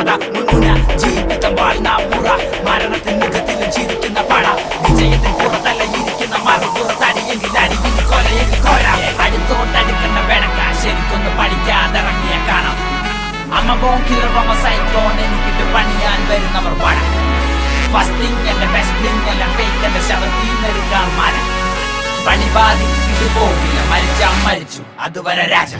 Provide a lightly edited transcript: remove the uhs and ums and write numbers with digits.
കഥ മുൻമുന ജീവിതം വാഴ്ന്ന മുറ മരണത്തിൻ മുഖത്തിലും ചിരിക്കുന്ന പട വിജയത്തിൽ പുറത്തലയിരിക്കുന്ന മറുപുറത്തടിയെങ്കിൽ അടിയിൽ കൊലയെങ്കിൽ കൊല അടുത്തോട്ടടിക്കുന്ന വെടക്ക ശരിക്കൊന്ന് പഠിക്കാതിറങ്ങിയ കാണാം അമ്മ ബോങ്കിലൊമ്മ സൈക്ലോൺ എനിക്കിട്ട് പണിയാൻ വരുന്നവർ പട ഫസ്റ്റിംഗ് എന്റെ ബെസ്റ്റിംഗ് എല്ലാം ഫേക്ക് എന്റെ ശവത്തീന്നെടുക്കാൻ മര പണിപാതി ഇത് പോകില്ല മരിച്ചാൽ മരിച്ചു അതുവരെ രാജ